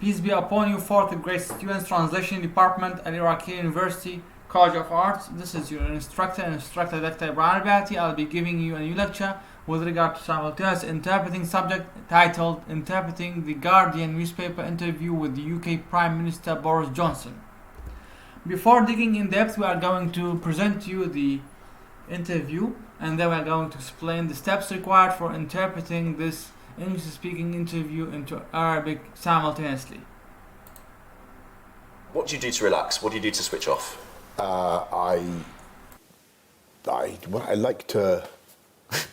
Peace be upon you, fourth grade students, Translation Department at Iraqi University College of Arts. This is your instructor, Dr. Ibrahim Al-Bati. I'll be giving you a new lecture with regard to simultaneous interpreting, subject titled Interpreting the Guardian newspaper interview with the UK Prime Minister Boris Johnson. Before digging in depth, we are going to present you the interview, and then we are going to explain the steps required for interpreting this English-speaking interview into Arabic simultaneously. What do you do to relax? What do you do to switch off? I like to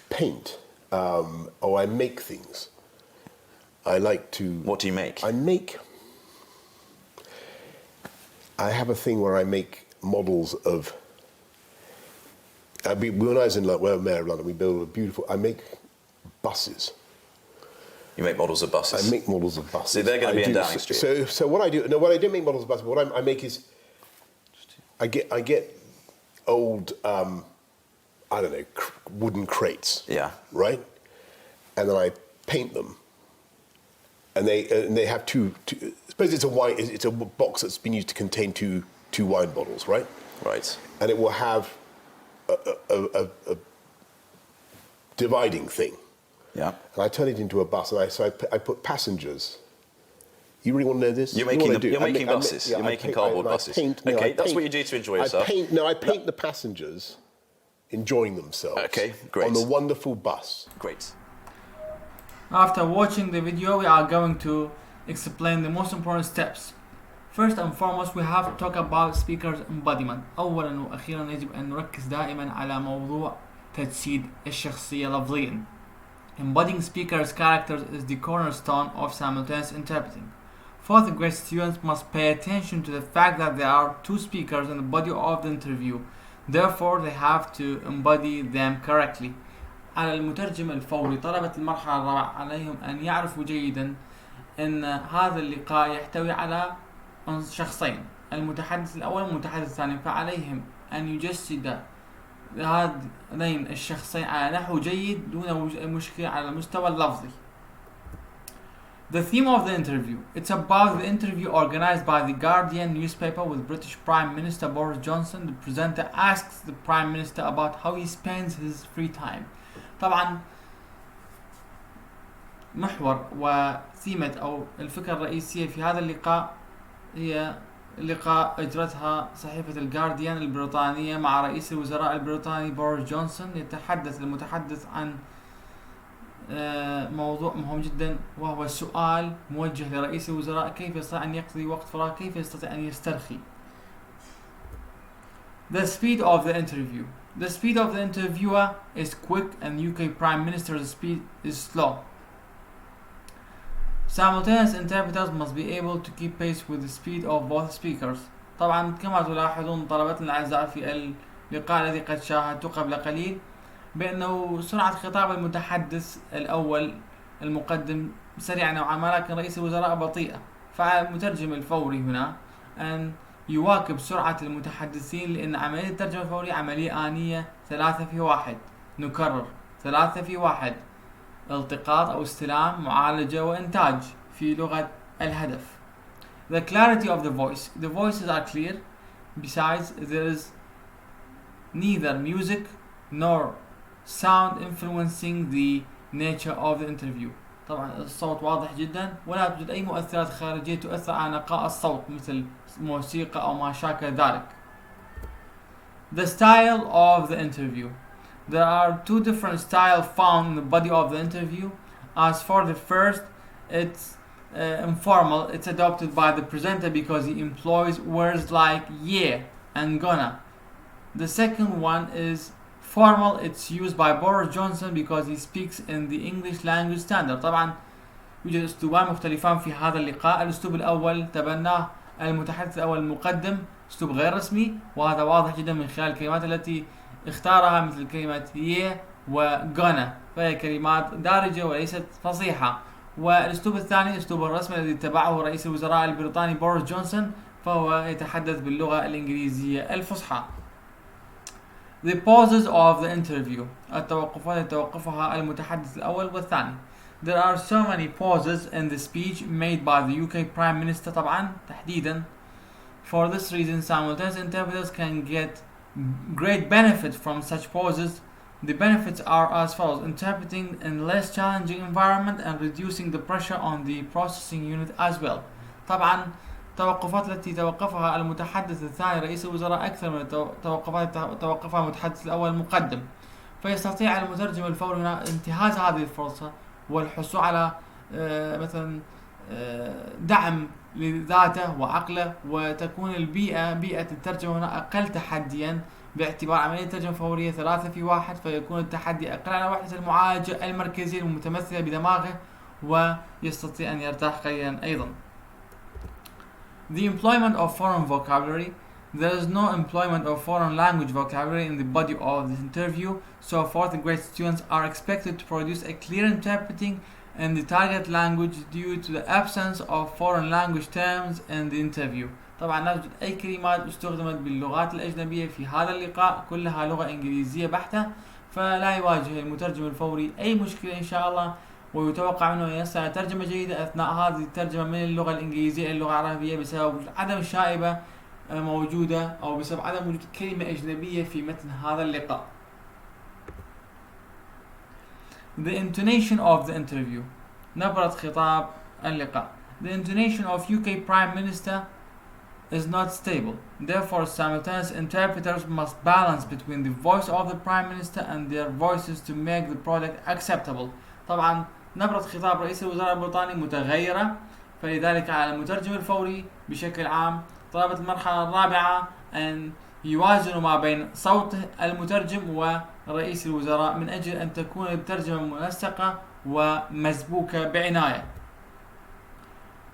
paint, or I make things. I like to. What do you make? I have a thing where I make models of. When I was in London, when Mayor of London, we built a beautiful. I make buses. You make models of buses? I make models of buses. So they're going to be in Downing Street? So what I do... No, what I don't make models of buses, but what I make is... I get old, wooden crates. Yeah. Right? And then I paint them. And they have two suppose it's a box that's been used to contain two wine bottles, right? Right. And it will have a dividing thing. Yeah. And I turn it into a bus, and I put passengers. You really want to know this? You're making buses. You're making cardboard buses. That's what you do to enjoy yourself. I paint the passengers enjoying themselves. Okay, great. On the wonderful bus. Great. After watching the video, we are going to explain the most important steps. First and foremost, we have to talk about speaker's embodiment. أولا وأخيرا يجب أن نركز دائما على موضوع تجسيد الشخصية لفظيا. Embodying speakers' characters is the cornerstone of simultaneous interpreting. Fourth grade students must pay attention to the fact that there are two speakers in the body of the interview. Therefore, they have to embody them correctly. على المترجم الفوري طلبة المرحلة الرابعة عليهم أن يعرفوا جيدا أن هذا اللقاء يحتوي على شخصين، المتحدث الأول والمتحدث الثاني، فعليهم أن يجسد هذين الشخصين على نحو جيد دون مشكلة على المستوى اللفظي. The theme of the interview. It's about the interview organized by the Guardian newspaper with British Prime Minister Boris Johnson. The presenter asks the Prime Minister about how he spends his free time. طبعا محور وثيمة أو الفكرة الرئيسية في هذا اللقاء هي لقاء أجرتها صحيفة الجارديان البريطانية مع رئيس الوزراء البريطاني بوريس جونسون. يتحدث المتحدث عن موضوع مهم جدا، وهو سؤال موجه لرئيس الوزراء: كيف يستطيع أن يقضي وقت فراغ؟ كيف يستطيع أن يسترخي؟ The speed of the interview. The speed of the interviewer is quick and UK Prime Minister's speed is slow. Simultaneous interpreters must be able to keep pace with the speed of both speakers. طبعا كما تلاحظون طلبتنا الأعزاء في اللقاء الذي قد شاهدته قبل قليل بأنه سرعة خطاب المتحدث الأول المقدم سريعة نوعا ما، لكن رئيس الوزراء بطيئة. فعلى المترجم الفوري هنا أن يواكب سرعة المتحدثين، لأن عملية الترجمة الفورية عملية آنية 3 في 1. نكرر 3 في 1: التقاط أو استلام، معالجة، وإنتاج في لغة الهدف. The clarity of the voice. The voices are clear. Besides, there is neither music nor sound influencing the nature of the interview. طبعا الصوت واضح جدا، ولا توجد أي مؤثرات خارجية تؤثر على نقاء الصوت مثل موسيقى أو ما شاكل ذلك. The style of the interview. There are two different styles found in the body of the interview. As for the first, it's informal. It's adopted by the presenter because he employs words like yeah and gonna. The second one is formal. It's used by Boris Johnson because he speaks in the English language standard. طبعا يوجد أسلوبان مختلفان في هذا اللقاء. الأسلوب الأول تبناه المتحدث الأول المقدم، أسلوب غير رسمي، وهذا واضح جدا من خلال الكلمات التي اختارها مثل كلمة yeah وgonna، فهي كلمات دارجة وليست فصيحة. والأسلوب الثاني الأسلوب الرسمي الذي اتبعه رئيس الوزراء البريطاني بوريس جونسون، فهو يتحدث باللغة الإنجليزية الفصحى. The pauses of the interview. التوقفات يتوقفها المتحدث الأول والثاني. There are so many pauses in the speech made by the UK Prime Minister طبعا تحديدا. For this reason, simultaneous interpreters can get great benefit from such pauses. The benefits are as follows: interpreting in less challenging environment and reducing the pressure on the processing unit as well. طبعا التوقفات التي توقفها المتحدث الثاني رئيس الوزراء أكثر من التوقفات توقفها المتحدث الأول المقدم، فيستطيع المترجم الفوري هنا انتهاز هذه الفرصة والحصول على مثلا دعم لذاته وعقله، وتكون بيئة الترجمة هنا أقل تحديا باعتبار عملية ترجمة فورية 3 في 1، فيكون التحدي أقل على وحدة المعالجة المركزية المتمثلة بدماغه ويستطيع أن يرتاح قليلا أيضا. The employment of foreign vocabulary. There is no employment of foreign language vocabulary in the body of this interview, so fourth grade students are expected to produce a clear interpreting in the target language due to the absence of foreign language terms in the interview. طبعا لا توجد أي كلمات استخدمت باللغات الأجنبية في هذا اللقاء، كلها لغة إنجليزية بحتة، فلا يواجه المترجم الفوري أي مشكلة إن شاء الله، ويتوقع منه أن يصنع ترجمة جيدة أثناء هذه الترجمة من اللغة الإنجليزية إلى اللغة العربية بسبب عدم شائبة موجودة أو بسبب عدم وجود كلمة أجنبية في متن هذا اللقاء. The intonation of the interview. نبرة خطاب اللقاء. The intonation of UK Prime Minister is not stable. Therefore, simultaneous interpreters must balance between the voice of the Prime Minister and their voices to make the product acceptable. طبعا نبرة خطاب رئيس الوزراء البريطاني متغيرة، فلذلك على المترجم الفوري بشكل عام طلبة المرحلة الرابعة أن يوازنوا ما بين صوت المترجم ورئيس الوزراء من أجل أن تكون الترجمة منسقة ومسبوكة بعناية.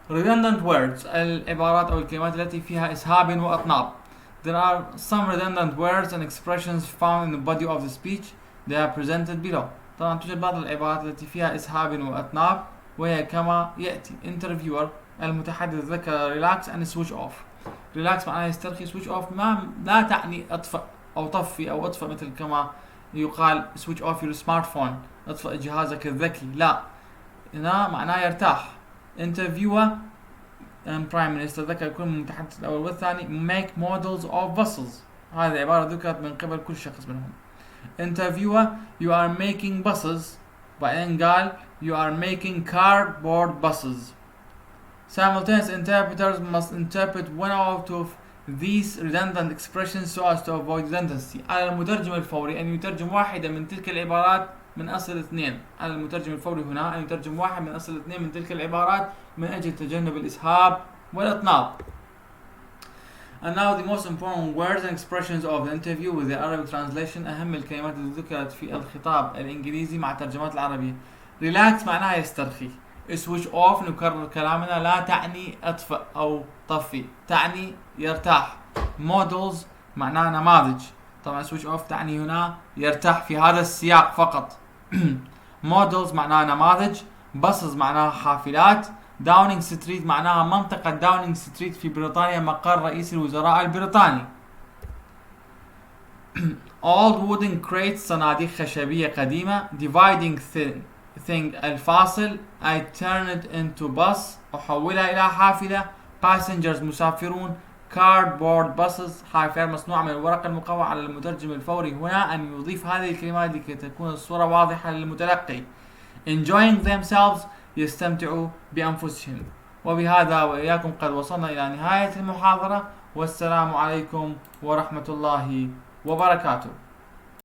Redundant words. العبارات أو الكلمات التي فيها إسهاب وأطناب. There are some redundant words and expressions found in the body of the speech. They are presented below. طبعا توجد بعض العبارات التي فيها إسهاب وأطناب وهي كما يأتي. Interviewer. المتحدث ذكر relax and switch off. relax معناه يسترخي، switch off لا تعني اطفئ أو طفي أو اطفئ مثل كما يقال switch off your smartphone، اطفئ جهازك الذكي، لا، هنا معناه يرتاح. interviewer and prime minister ذكر كل من المتحدث الأول والثاني. make models of buses. هذه عبارة ذكرت من قبل كل شخص منهم. interviewer you are making buses، بعدين قال you are making cardboard buses. Simultaneous interpreters must interpret one out of these redundant expressions so as to avoid redundancy. على المترجم الفوري أن يترجم واحدة من تلك العبارات من أصل 2. على المترجم الفوري هنا أن يترجم واحد من أصل 2 من تلك العبارات من أجل تجنب الإسهاب والإطناب. And now the most important words and expressions of the interview with the Arabic translation. أهم الكلمات التي ذكرت في الخطاب الإنجليزي مع الترجمات العربية. Relax معناها يسترخي. switch off نكرر كلامنا لا تعني اطفئ أو طفي، تعني يرتاح. models معناها نماذج، طبعا switch off تعني هنا يرتاح في هذا السياق فقط. models معناها نماذج. buses معناها حافلات. داونينج ستريت معناها منطقة داونينج ستريت في بريطانيا مقر رئيس الوزراء البريطاني. old wooden crates صناديق خشبية قديمة. dividing thing الفاصل. I turn it into bus أحولها إلى حافلة. passengers مسافرون. cardboard buses حافلة مصنوعة من الورق المقوى. على المترجم الفوري هنا أن يضيف هذه الكلمات لكي تكون الصورة واضحة للمتلقي. enjoying themselves يستمتعوا بأنفسهم. وبهذا وإياكم قد وصلنا إلى نهاية المحاضرة، والسلام عليكم ورحمة الله وبركاته.